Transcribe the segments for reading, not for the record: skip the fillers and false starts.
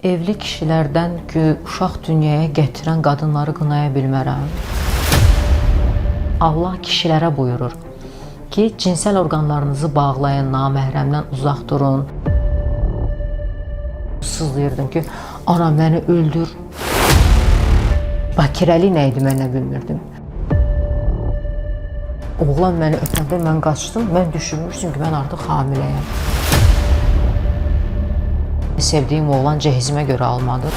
evli kişilərdən ki, uşaq dünyaya gətirən qadınları qınaya bilmərəm. Allah kişilərə buyurur ki, cinsel orqanlarınızı bağlayın, naməhrəmdən uzaq durun. Sızlayırdım ki, anam məni öldür. Bakirəli nə idi, mən nə bilmirdim. Oğlan məni öpəndə mən qaçdım, mən düşünmüşdüm ki, mən artıq hamiləyəm. Sevdiyim oğlan cehizimə görə almadı.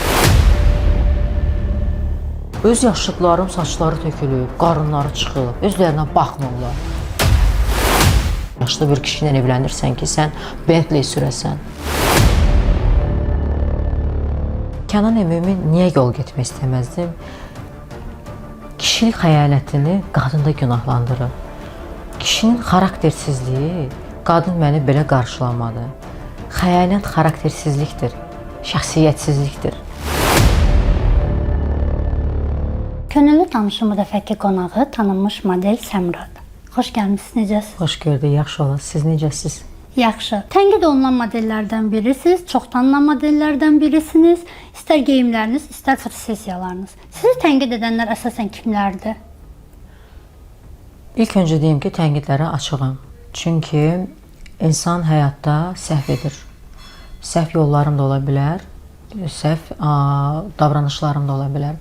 Öz yaşlıqlarım saçları tökülüb, qarınları çıxıb, özlərinə baxmırlar. Yaşlı bir kişi ilə evlənirsən ki, sən Bentley sürəsən. Kənan Əmimi niyə yol getmək istəməzdim? Kişilik xəyalətini qadında günahlandırır. Kişinin xaraktersizliyi qadın məni belə qarşılamadı. Xəyalət xaraktersizlikdir, şəxsiyyətsizlikdir. Könüllü tanışım bu dəfəki qonağı tanınmış model Səmradır. Xoş gəlmişsiniz, necəsiz? Xoş gördük, yaxşı olasınız. Siz necəsiz? Yaxşı. Tənqid olunan modellərdən birisiniz, çox tanınan modellərdən birisiniz. İstər geyimləriniz, istər fotosessiyalarınız. Sizi tənqid edənlər əsasən kimlərdir? İlk öncə deyim ki, tənqidlərə açığam. Çünki insan həyatda səhv edir. Səhv yollarım da ola bilər, səhv davranışlarım da ola bilər.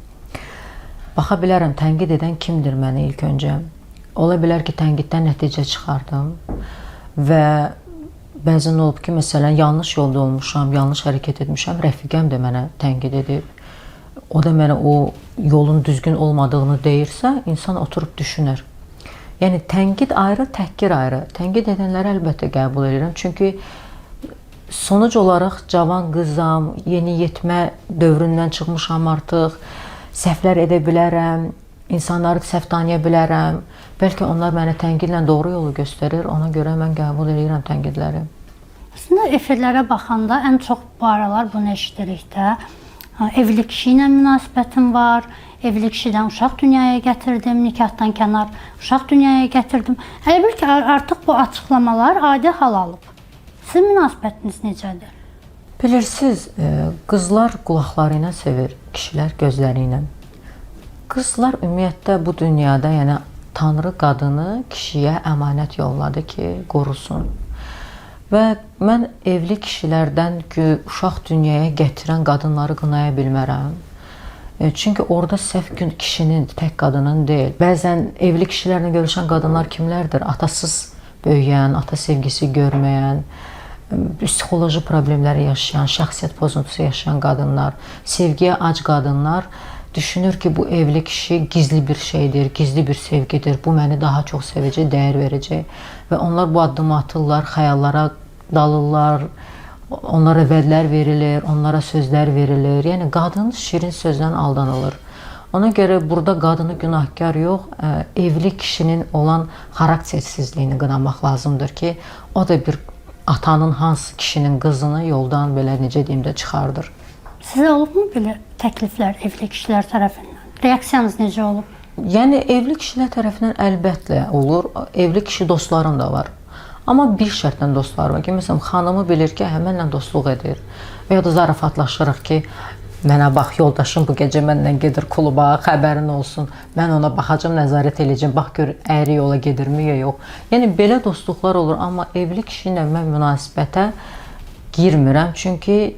Baxa bilərəm, tənqid edən kimdir məni ilk öncə. Ola bilər ki, tənqiddən nəticə çıxardım və bəzən olub ki, məsələn, yanlış yolda olmuşam, yanlış hərəkət etmişəm, rəfiqəm də mənə tənqid edib. O da mənə o yolun düzgün olmadığını deyirsə, insan oturub düşünür. Yəni, tənqid ayrı, təhqir ayrı. Tənqid edənləri əlbəttə qəbul edirəm. Çünki sonuc olaraq cavan qızam, yeni yetmə dövründən çıxmışam artıq, səhvlər edə bilərəm, insanları səhv tanıya bilərəm. Bəlkə onlar mənə tənqidlə doğru yolu göstərir, ona görə mən qəbul edirəm tənqidləri. Aslında efirlərə baxanda ən çox bu aralar bunu eşidirik də. Evli kişi ilə münasibətim var, evli kişidən uşaq dünyaya gətirdim, nikahdan kənar uşaq dünyaya gətirdim. Elə bil ki, artıq bu açıqlamalar adi hal alıb. Sizin münasibətiniz necədir? Bilirsiniz, qızlar qulaqları ilə sevir, kişilər gözləri ilə. Qızlar ümumiyyətlə bu dünyada, yəni Tanrı qadını kişiyə əmanət yolladı ki, qorusun. Və mən evli kişilərdən ki, uşaq dünyaya gətirən qadınları qınaya bilmərəm. Çünki orada səhv kişinin, tək qadının deyil. Bəzən evli kişilərlə görüşən qadınlar kimlərdir? Atasız böyüyən, ata sevgisi görməyən, psixoloji problemləri yaşayan, şəxsiyyət pozuntusu yaşayan qadınlar, sevgiyə ac qadınlar düşünür ki, bu evli kişi gizli bir şeydir, gizli bir sevgidir, bu məni daha çox sevəcək, dəyər verəcək. Və onlar bu addımı atırlar, xəyallara dalırlar, onlara vədlər verilir, onlara sözlər verilir. Yəni, qadın şirin sözdən aldanılır. Ona görə burada qadını günahkar yox, evli kişinin olan xaraktersizliyini qınamaq lazımdır ki, o da bir atanın hansı kişinin qızını yoldan belə, necə deyim də, çıxardır. Sizə olubmu belə təkliflər evli kişilər tərəfindən? Reaksiyanız necə olub? Yəni, evli kişilər tərəfindən əlbəttə olur. Evli kişi dostlarım da var. Amma bir şərtlə dostlarım var ki, məsələn, xanımı bilir ki, mənlə dostluq edir. Və ya da zarafatlaşırıq ki, mənə bax, yoldaşım bu gecə mənlə gedir kluba, xəbərin olsun. Mən ona baxacam, nəzarət edəcəm, bax gör, əyri yola gedirmi ya yox. Yəni, belə dostluqlar olur. Amma evli kişi ilə mən münasibətə girmirəm. Çünki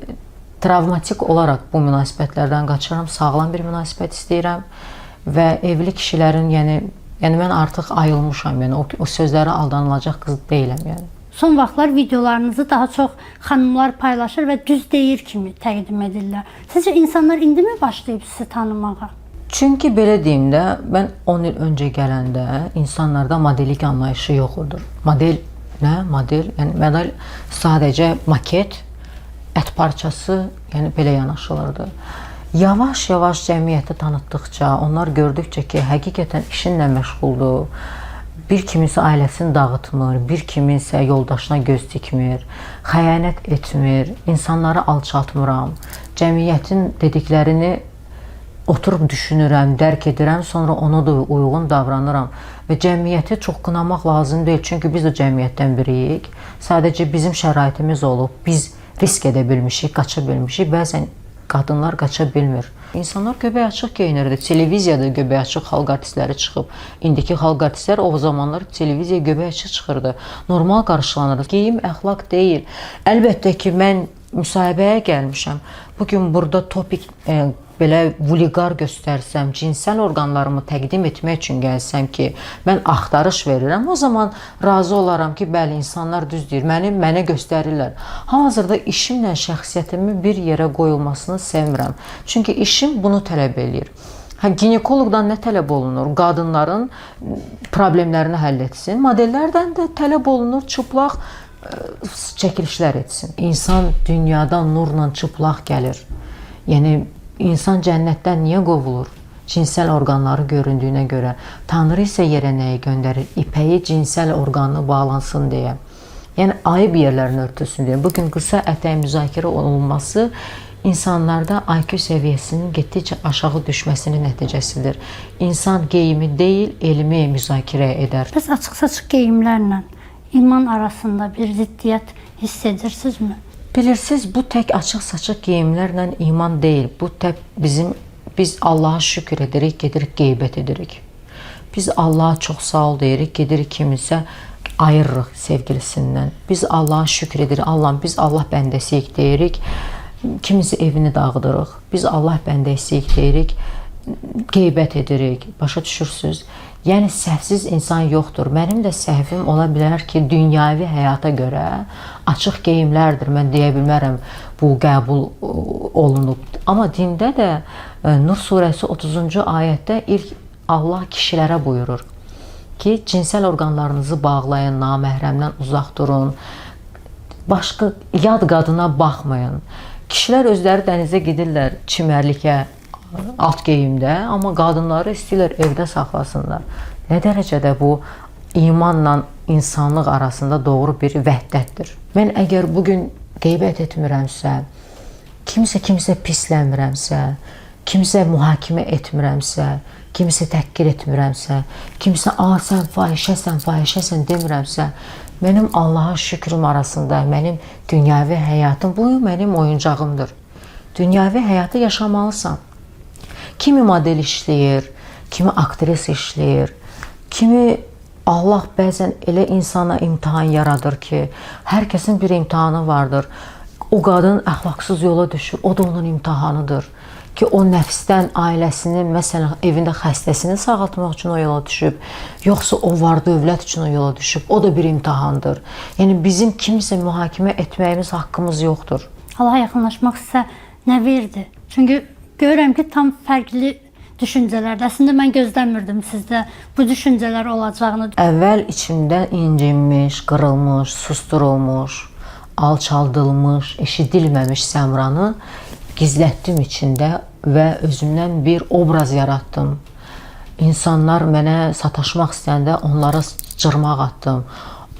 travmatik olaraq bu münasibətlərdən qaçıram, sağlam bir münasibət istəyirəm və evli kişilərin, yəni mən artıq ayılmışam, yəni o sözlərə aldanılacaq qız deyiləm, yəni. Son vaxtlar videolarınızı daha çox xanımlar paylaşır və düz deyir kimi təqdim edirlər. Sizcə insanlar indimi başlayıb sizi tanımağa? Çünki belə deyim də, mən 10 il öncə gələndə insanlarda modellik anlayışı yoxdur. Model nə? Model, yəni model sadəcə maket, ət parçası, yəni belə yanaşılırdı. Yavaş-yavaş cəmiyyəti tanıtdıqca, onlar gördükcə ki, həqiqətən işinlə məşğuldur, bir kiminsə ailəsini dağıtmır, bir kiminsə yoldaşına göz dikmir, xəyanət etmir, insanları alçaltmıram, cəmiyyətin dediklərini oturub düşünürəm, dərk edirəm, sonra ona da uyğun davranıram və cəmiyyəti çox qınamaq lazım deyil, çünki biz də cəmiyyətdən biriyik, sadəcə bizim şəraitimiz olub, biz risk edə bilmişik, qaça bilmişik. Bəzən qadınlar qaça bilmir. İnsanlar göbək açıq geyinirdi. Televiziyada göbək açıq xalq artistləri çıxıb. İndiki xalq artistlər o zamanlar televiziyaya göbək açıq çıxırdı. Normal qarşılanırdı. Geyim əxlaq deyil. Əlbəttə ki, mən müsahibəyə gəlmişəm. Bugün burada topik belə vulqar göstərsəm, cinsel orqanlarımı təqdim etmək üçün gəlsəm ki, mən axtarış verirəm, o zaman razı olaram ki, bəli, insanlar düz deyir, mənə göstərirlər. Hal-hazırda işimlə şəxsiyyətimi bir yerə qoyulmasını sevmirəm. Çünki işim bunu tələb eləyir. Ginekoloqdan nə tələb olunur? Qadınların problemlərini həll etsin. Modellərdən də tələb olunur, çıplaq çəkilişlər etsin. İnsan dünyadan nurla çıplaq gəlir. Yəni, İnsan cənnətdən niyə qovulur? Cinsel orqanları göründüyünə görə. Tanrı isə yerə nəyi göndərir? İpəyi cinsel orqanı bağlansın deyə. Yəni, ayıb yerlərini örtülsün deyə. Bugün qısa ətək müzakirə olunması insanlarda IQ səviyyəsinin getdikcə aşağı düşməsinin nəticəsidir. İnsan geyimi deyil, elmi müzakirə edər. Bəs açıq-saçıq geyimlərlə iman arasında bir ziddiyyət hiss edirsinizmi? Bilirsiniz, bu tək açıq-saçıq geyimlərlə iman deyil. Bu tək biz Allaha şükür edirik, gedirik qeybət edirik. Biz Allaha çox sağ ol deyirik, gedirik kimisə ayırırıq sevgilisindən. Biz Allaha şükür edirik, Allahım biz Allah bəndəsiyik deyirik, kimisi evini dağıdırıq. Biz Allah bəndəsiyik deyirik, qeybət edirik. Başa düşürsünüz? Yəni, səhvsiz insan yoxdur. Mənim də səhvim ola bilər ki, dünyavi həyata görə açıq geyimlərdir. Mən deyə bilmərəm, bu qəbul olunub. Amma dində də Nur surəsi 30-cu ayətdə ilk Allah kişilərə buyurur ki, cinsel orqanlarınızı bağlayın, naməhrəmdən uzaq durun, başqa yad qadına baxmayın. Kişilər özləri dənizə gedirlər, çimərlikə, alt geyimdə, amma qadınları istəyirlər evdə saxlasınlar. Nə dərəcədə bu imanla insanlıq arasında doğru bir vəhdətdir. Mən əgər bugün qeybət etmirəmsə, kimsə pisləmirəmsə, kimsə mühakimə etmirəmsə, kimsə təhqir etmirəmsə, kimsə sən fahişəsən demirəmsə, mənim Allaha şükrüm arasında mənim dünyavi həyatım, bu mənim oyuncağımdır. Dünyavi həyatı yaşamalısan. Kimi model işləyir, kimi aktris işləyir, kimi Allah bəzən elə insana imtahan yaradır ki, hər kəsin bir imtahanı vardır. O qadın əxlaqsız yola düşür, o da onun imtahanıdır. Ki o nəfsdən ailəsinin, məsələn, evində xəstəsini sağaltmaq üçün o yola düşüb, yoxsa o var dövlət üçün o yola düşüb, o da bir imtahandır. Yəni bizim kimisə mühakimə etməyimiz haqqımız yoxdur. Allaha yaxınlaşmaq sizə nə verdi? Çünki görürəm ki, tam fərqli düşüncələrdə. Əslində mən gözləmirdim sizdə bu düşüncələr olacağını. Əvvəl içimdən incinmiş, qırılmış, susturulmuş, alçaldılmış, eşidilməmiş Səmranı gizlətdim içində və özümdən bir obraz yaratdım. İnsanlar mənə sataşmaq istəyəndə onlara cırmaq atdım.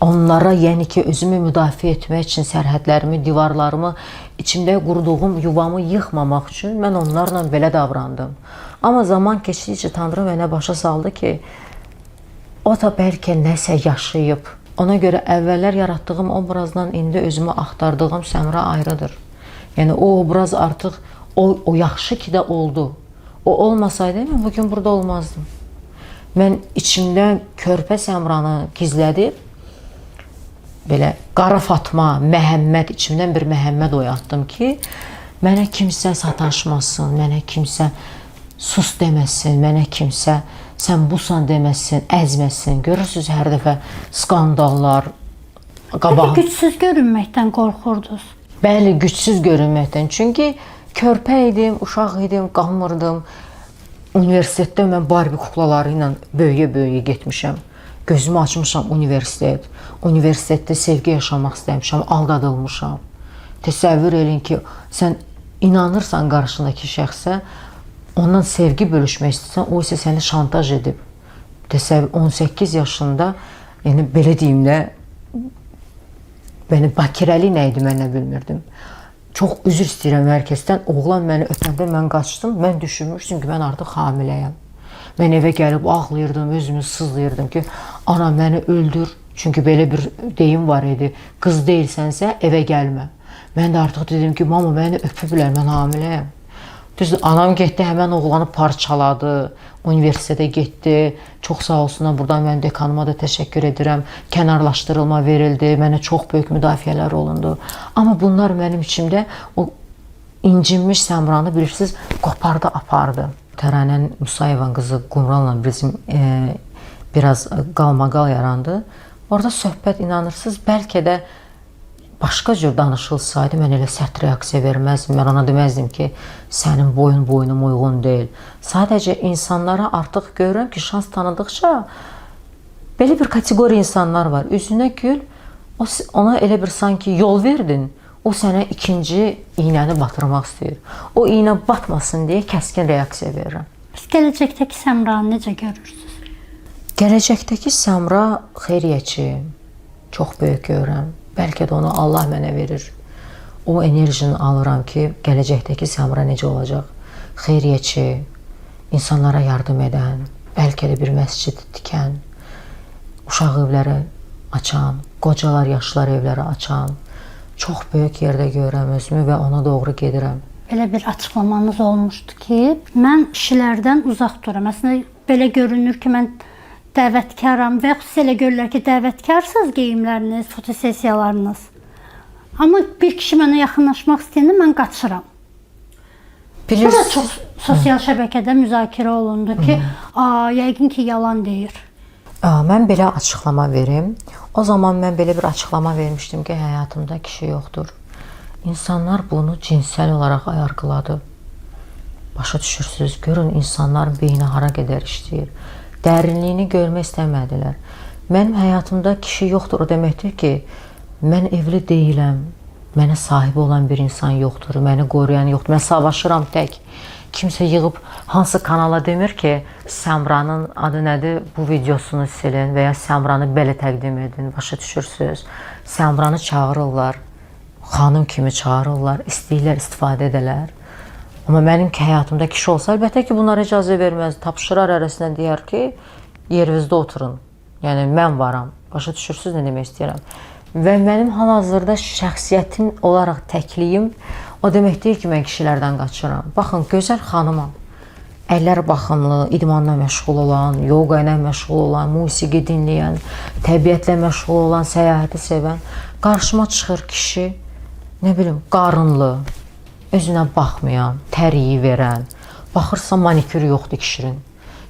Onlara, yəni ki, özümü müdafiə etmək üçün sərhədlərimi, divarlarımı, içimdə qurduğum yuvamı yıxmamaq üçün mən onlarla belə davrandım. Amma zaman keçdikcə Tanrı mənə başa saldı ki, o da bəlkə nəsə yaşayıb. Ona görə əvvəllər yaratdığım obrazdan indi özümü axtardığım Səmra ayrıdır. Yəni o obraz artıq o yaxşı ki də oldu. O olmasaydı mən bugün burada olmazdım. Mən içimdən körpə Səmranı gizlədib, belə Qara Fatma, Məhəmməd, içimdən bir Məhəmməd oyatdım ki, mənə kimsə sataşmasın, mənə kimsə sus deməsin, mənə kimsə sən busan deməsin, əzməsin. Görürsünüz, hər dəfə skandallar, qabağı. Gücsüz görünməkdən qorxurdunuz. Bəli, gücsüz görünməkdən. Çünki körpə idim, uşaq idim, qalmırdım. Universitetdə mən Barbie kuklaları ilə böyüyə-böyüyə getmişəm. Gözümü açmışam universitet. Universitetdə sevgi yaşamaq istəmişəm, aldadılmışam. Təsəvvür edin ki, sən inanırsan qarşındakı şəxsə, ondan sevgi bölüşmək istəyirsən, o isə səni şantaj edib. Təsəvvür 18 yaşında, yəni belə deyim də, bakirəli nə idi mən nə bilmirdim. Çox üzr istəyirəm hər kəsdən. Oğlan məni öpəndə mən qaçdım. Mən düşünmüşdüm ki, mən artıq hamiləyəm. Mən evə gəlib ağlayırdım, özümü sızlayırdım ki, ana məni öldür. Çünki belə bir deyim var idi. Qız deyilsənsə evə gəlmə. Mən də artıq dedim ki, mama məni öpüblər, mən hamiləyəm. Düzdür, anam getdi, həmən oğlanı parçaladı, universitetə getdi. Çox sağ olsunlar, buradan mən dekanıma da təşəkkür edirəm. Kənarlaşdırılma verildi, mənə çox böyük müdafiələr olundu. Amma bunlar mənim içimdə o incinmiş Səmranı bilirsiniz, qopardı, apardı. Təranən Musayevan qızı Qumranla bizim biraz qalmaqal yarandı. Orada söhbət inanırsınız, bəlkə də başqa cür danışılsaydı mən elə sərt reaksiya verməzdim. Mən ona deməzdim ki, sənin boynum uyğun deyil. Sadəcə insanlara artıq görürəm ki, şans tanıdıqca belə bir kateqoriya insanlar var. Üzünə gül, ona elə bir sanki yol verdin, o sənə ikinci iynəni batırmaq istəyir. O iynə batmasın deyə kəskin reaksiya verirəm. Siz gələcəkdəki Səmranı necə görürsünüz? Gələcəkdəki Səmra xeyriyyəçi, çox böyük görürəm. Bəlkə də onu Allah mənə verir. O enerjini alıram ki, gələcəkdəki Səmra necə olacaq? Xeyriyyəçi, insanlara yardım edən, bəlkə də bir məscid tikən, uşaq evləri açan, qocalar, yaşlılar evləri açan, çox böyük yerdə görürəm özümü və ona doğru gedirəm. Belə bir açıqlamanız olmuşdu ki, mən kişilərdən uzaq duram. Əslində belə görünür ki, mən dəvətkaram və xüsusilə görürlər ki, dəvətkarsınız geyimləriniz, fotosessiyalarınız. Amma bir kişi mənə yaxınlaşmaq istəyəndə mən qaçıram. Sonra çox sosial şəbəkədə müzakirə olundu ki, yəqin ki, yalan deyir. Mən belə açıqlama verim. O zaman mən belə bir açıqlama vermişdim ki, həyatımda kişi yoxdur. İnsanlar bunu cinsel olaraq ayarqıladı. Başa düşürsünüz, görün insanların beyni hara qədər işləyir. Dərinliyini görmək istəmədilər. Mənim həyatımda kişi yoxdur, o deməkdir ki, mən evli deyiləm, mənə sahib olan bir insan yoxdur, məni qoruyan yoxdur, mən savaşıram tək. Kimsə yığıb hansı kanala demir ki, Səmranın adı nədir, bu videosunu silin və ya Səmranı belə təqdim edin, başa düşürsünüz. Səmranı çağırırlar, xanım kimi çağırırlar, istəyirlər, istifadə edələr. Amma mənim ki, həyatımda kişi olsa, əlbəttə ki, bunlara icazə verməz. Tapşırar arasından deyər ki, yerinizdə oturun. Yəni, mən varam. Başa düşürsünüz, nə demək istəyirəm. Və mənim hal-hazırda şəxsiyyətim olaraq təkliyim, o demək deyil ki, mən kişilərdən qaçıram. Baxın, gözəl xanımam. Əllər baxımlı, idmanla məşğul olan, yoga ilə məşğul olan, musiqi dinləyən, təbiətlə məşğul olan, səyahəti sevən. Qarşıma çıxır kişi, nə bilim, qarınlı, özünə baxmayan, təriyi verən, baxırsa manikür yoxdur kişinin.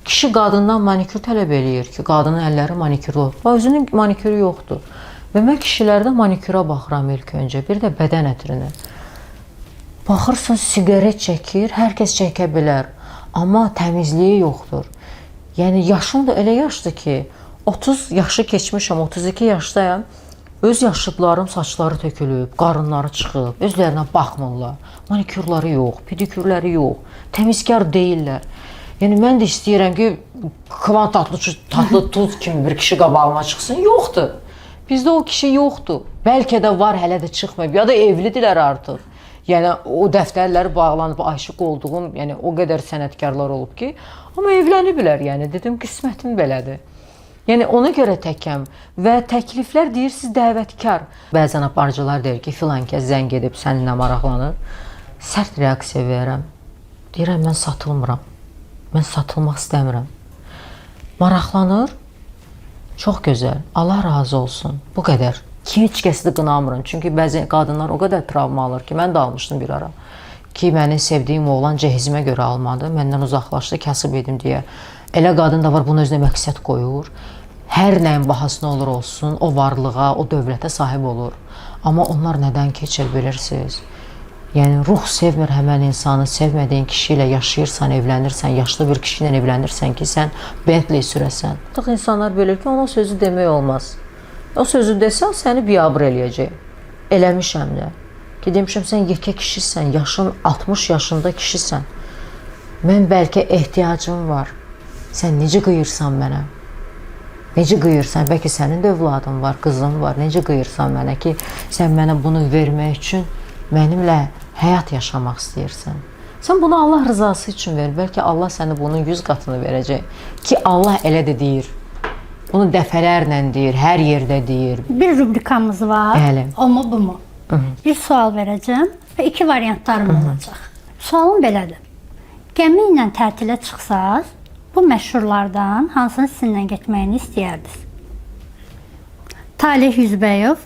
Kişi qadından manikür tələb eləyir ki, qadının əlləri manikürlü olur. Özünün manikürü yoxdur. Və mən kişilərdə maniküra baxıram ilk öncə, bir də bədən ətrinə. Baxırsan, siqaret çəkir, hər kəs çəkə bilər, amma təmizliyi yoxdur. Yəni, yaşım da elə yaşdır ki, 30 yaşı keçmişəm, 32 yaşdayam. Öz yaşıdlarım saçları tökülüb, qarınları çıxıb, özlərinə baxmırlar. Manikürləri yox, pedikürləri yox, təmizkar deyirlər. Yəni, mən də istəyirəm ki, kıvan tatlı tuz kimi bir kişi qabağıma çıxsın. Yoxdur. Bizdə o kişi yoxdur. Bəlkə də var, hələ də çıxmayıb, ya da evlidirlər artıq. Yəni, o dəftərləri bağlanıb, aşiq olduğum, yəni, o qədər sənətkarlar olub ki, amma evləniblər, yəni, dedim, qismətim belədir. Yəni, ona görə təkəm və təkliflər deyirsiniz dəvətkar. Bəzən aparıcılar deyir ki, filan kəs zəng edib səninlə maraqlanır. Sərt reaksiya verirəm. Deyirəm, mən satılmıram. Mən satılmaq istəmirəm. Maraqlanır. Çox gözəl. Allah razı olsun. Bu qədər. Heç kəsi də qınamıram. Çünki bəzi qadınlar o qədər travma alır ki, mən də almışdım bir ara. Ki, məni sevdiyim oğlan cehizimə görə almadı. Məndən uzaqlaşdı, kasıb edim deyə. Elə qadın da var, bunu özünə məqsəd qoyur. Hər nəyin bahasına olur olsun, o varlığa, o dövlətə sahib olur. Amma onlar nədən keçir bilirsiniz? Yəni, ruh sevmir həmən insanı, sevmədiyin kişi ilə yaşayırsan, evlənirsən, yaşlı bir kişi ilə evlənirsən ki, sən Bentley sürəsən. Artıq insanlar bilir ki, ona sözü demək olmaz. O sözü desən, səni biabır eləyəcək. Eləmişəm də. Ki, demişəm, sən yekə kişisən, yaşın 60 yaşında kişisən. Mən bəlkə ehtiyacım var. Sən necə qıyırsan mənə? Necə qıyırsan? Bəlkə sənin də övladın var, qızın var. Necə qıyırsan mənə ki, sən mənə bunu vermək üçün mənimlə həyat yaşamaq istəyirsən? Sən bunu Allah rızası üçün ver. Bəlkə Allah sənə bunun 100 qatını verəcək. Ki, Allah elə də deyir. Bunu dəfələrlə deyir, hər yerdə deyir. Bir rubrikamız var. Bəli. O mu, bu mu? Bir sual verəcəm və 2 variantlarım olacaq. Sualım belədir. Gəmi ilə tətilə çıxsaz, bu məşhurlardan hansını sizinlə getməyini istəyərdiniz? Talih Yüzbəyov,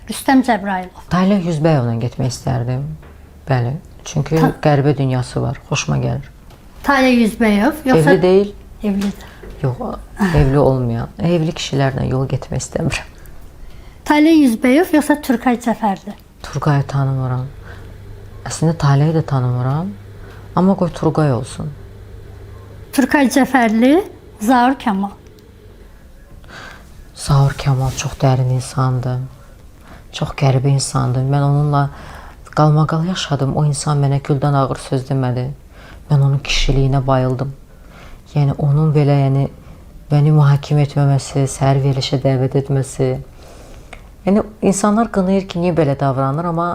Rüstəm Cəbrayılov. Talih Yüzbəyovla getmək istərdim. Bəli. Çünki qəribə dünyası var. Xoşuma gəlir. Talih Yüzbəyov yoxsa Evli deyil. evlidir? Yox, evli olmayan. Evli kişilərlə yol getmək istəmirəm. Talih Yüzbəyov yoxsa Turqay Cəfərli? Turqayı tanımıram. Əslində Talihi də tanımıram. Amma qoy Turqay olsun. Turqay Cəfərli, Zaur Kamal. Zaur Kamal çox dərin insandır. Çox qəribə insandır. Mən onunla qalmaqal yaşadım. O insan mənə güldən ağır söz demədi. Mən onun kişiliyinə bayıldım. Yəni onun belə məni mühakimə etməməsi, səhər verilişə dəvət etməsi. Yəni insanlar qınayır ki, niyə belə davranır, amma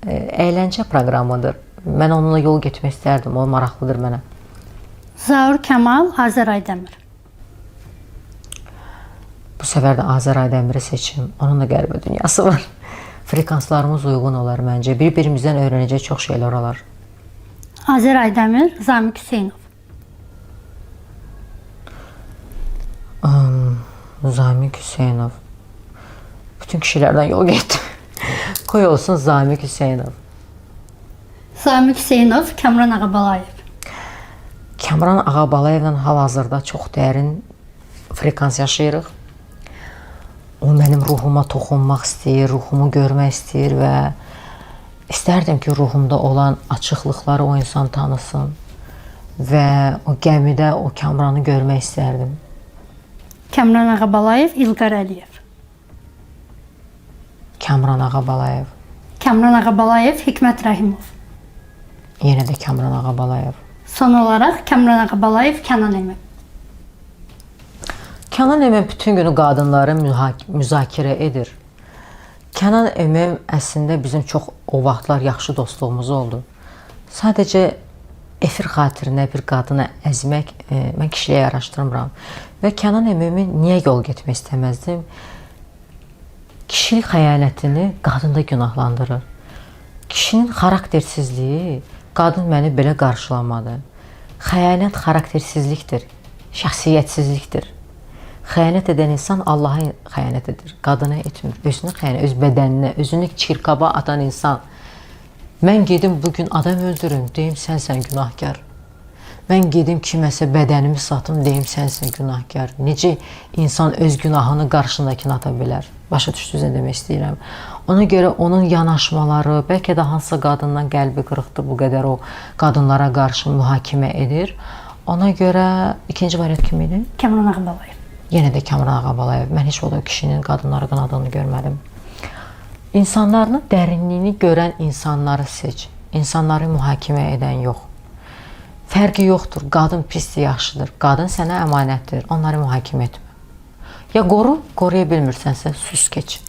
əyləncə proqramıdır. Mən onunla yol getmək istərdim. O maraqlıdır mənə. Zaur Kamal, Azər Aydəmir. Bu səfər də Azər Aydəmiri seçim. Onun da qəribə dünyası var. Frekanslarımız uyğun olar məncə. Bir-birimizdən öyrənəcək çox şeylər olar. Azər Aydəmir, Zamiq Hüseynov. Zamiq Hüseynov. Bütün kişilərdən yol getdim. Qoy olsun Zamiq Hüseynov. Zamiq Hüseynov, Kamran Ağabalayev. Kamran Ağabalayevlə hal-hazırda çox dərin frekans yaşayırıq. O mənim ruhuma toxunmaq istəyir, ruhumu görmək istəyir və istərdim ki, ruhumda olan açıqlıqları o insan tanısın və o gəmidə o Kamranı görmək istərdim. Kamran Ağabalayev, İlqar Əliyev. Kamran Ağabalayev. Kamran Ağabalayev, Hikmət Rəhimov. Yenə də Kamran Ağabalayev. Son olaraq Kamran Ağabalayev, Kənan Əmin. Kənan Əmim bütün günü qadınları müzakirə edir. Kənan Əmim əslində bizim çox o vaxtlar yaxşı dostluğumuz oldu. Sadəcə efir xatirinə bir qadını əzmək mən kişiliyə yaraşdırmıram. Və Kənan Əmimin niyə yol getmək istəməzdim? Kişilik xəyanətini qadında günahlandırır. Kişinin xaraktersizliyi qadın məni belə qarşılamadı. Xəyanət xaraktersizlikdir, şəxsiyyətsizlikdir. Xəyanət edən insan Allaha xəyanət edir, qadına etmir. Özünə xəyanət, öz bədəninə, özünü çirkaba atan insan. Mən gedim bugün adam öldürüm, deyim sənsən günahkar. Mən gedim kiməsə bədənimi satım, deyim sənsən günahkar. Necə insan öz günahını qarşındakına ata bilər? Başa düşdünüz nə demək istəyirəm? Ona görə onun yanaşmaları, bəlkə də hansısa qadından qəlbi qırıqdır, bu qədər o qadınlara qarşı mühakimə edir. Ona görə ikinci variant kim idi? Kamran Ağabalayev. Yenə də Kamran Ağabalayev. Mən heç o kişinin qadınları qınadığını görmədim. İnsanların dərinliyini görən insanları seç. İnsanları mühakimə edən yox. Fərqi yoxdur. Qadın pisdir, yaxşıdır. Qadın sənə əmanətdir. Onları mühakimə etmə. Ya qoru, qoruya bilmirsənsə sus keç.